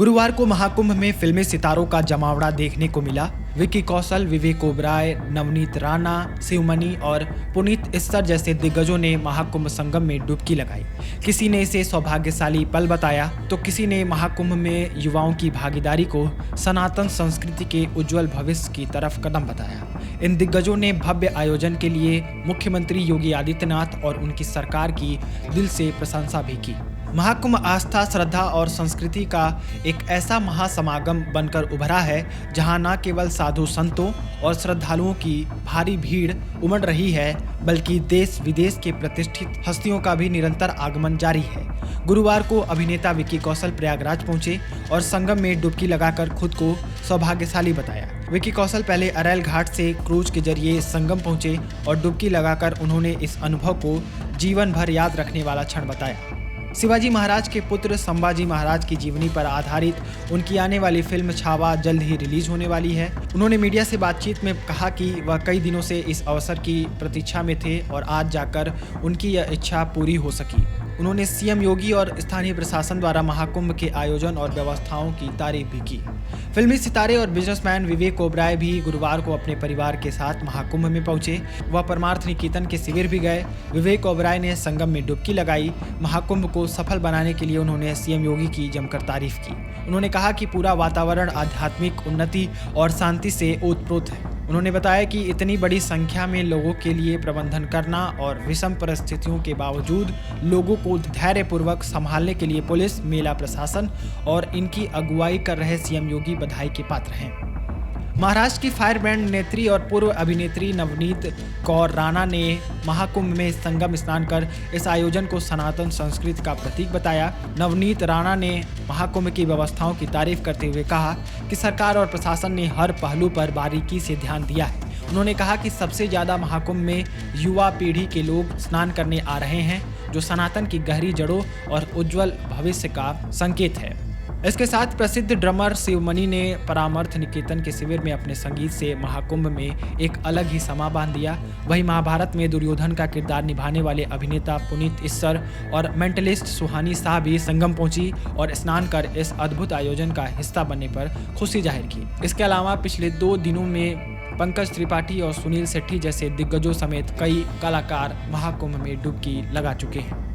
गुरुवार को महाकुंभ में फिल्मी सितारों का जमावड़ा देखने को मिला। विकी कौशल, विवेक ओबराय, नवनीत राणा, शिवमणि और पुनीत इस्सर जैसे दिग्गजों ने महाकुंभ संगम में डुबकी लगाई। किसी ने इसे सौभाग्यशाली पल बताया तो किसी ने महाकुंभ में युवाओं की भागीदारी को सनातन संस्कृति के उज्जवल भविष्य की तरफ कदम बताया। इन दिग्गजों ने भव्य आयोजन के लिए मुख्यमंत्री योगी आदित्यनाथ और उनकी सरकार की दिल से प्रशंसा भी की। महाकुंभ आस्था, श्रद्धा और संस्कृति का एक ऐसा महासमागम बनकर उभरा है जहां न केवल साधु संतों और श्रद्धालुओं की भारी भीड़ उमड़ रही है, बल्कि देश विदेश के प्रतिष्ठित हस्तियों का भी निरंतर आगमन जारी है। गुरुवार को अभिनेता विकी कौशल प्रयागराज पहुंचे और संगम में डुबकी लगाकर खुद को सौभाग्यशाली बताया। विकी कौशल पहले अरैल घाट से क्रूज के जरिए संगम पहुंचे और डुबकी लगाकर उन्होंने इस अनुभव को जीवन भर याद रखने वाला क्षण बताया। शिवाजी महाराज के पुत्र संभाजी महाराज की जीवनी पर आधारित उनकी आने वाली फिल्म छावा जल्द ही रिलीज होने वाली है। उन्होंने मीडिया से बातचीत में कहा कि वह कई दिनों से इस अवसर की प्रतीक्षा में थे और आज जाकर उनकी यह इच्छा पूरी हो सकी। उन्होंने सीएम योगी और स्थानीय प्रशासन द्वारा महाकुंभ के आयोजन और व्यवस्थाओं की तारीफ भी की। फिल्मी सितारे और बिजनेसमैन विवेक ओबराय भी गुरुवार को अपने परिवार के साथ महाकुंभ में पहुंचे। वह परमार्थ निकेतन के शिविर भी गए। विवेक ओबराय ने संगम में डुबकी लगाई। महाकुंभ को सफल बनाने के लिए उन्होंने सीएम योगी की जमकर तारीफ की। उन्होंने कहा कि पूरा वातावरण आध्यात्मिक उन्नति और शांति से ओतप्रोत है। उन्होंने बताया कि इतनी बड़ी संख्या में लोगों के लिए प्रबंधन करना और विषम परिस्थितियों के बावजूद लोगों को धैर्यपूर्वक संभालने के लिए पुलिस, मेला प्रशासन और इनकी अगुवाई कर रहे सीएम योगी बधाई के पात्र हैं। महाराष्ट्र की फायर ब्रांड नेत्री और पूर्व अभिनेत्री नवनीत कौर राणा ने महाकुंभ में संगम स्नान कर इस आयोजन को सनातन संस्कृति का प्रतीक बताया। नवनीत राणा ने महाकुंभ की व्यवस्थाओं की तारीफ करते हुए कहा कि सरकार और प्रशासन ने हर पहलू पर बारीकी से ध्यान दिया है। उन्होंने कहा कि सबसे ज्यादा महाकुंभ में युवा पीढ़ी के लोग स्नान करने आ रहे हैं, जो सनातन की गहरी जड़ों और उज्जवल भविष्य का संकेत है। इसके साथ प्रसिद्ध ड्रमर शिवमणि ने परामर्थ निकेतन के शिविर में अपने संगीत से महाकुंभ में एक अलग ही समा बांध दिया। वहीं महाभारत में दुर्योधन का किरदार निभाने वाले अभिनेता पुनीत इस्सर और मेंटलिस्ट सुहानी शाह भी संगम पहुंची और स्नान कर इस अद्भुत आयोजन का हिस्सा बनने पर खुशी जाहिर की। इसके अलावा पिछले 2 दिनों में पंकज त्रिपाठी और सुनील शेट्टी जैसे दिग्गजों समेत कई कलाकार महाकुंभ में डुबकी लगा चुके हैं।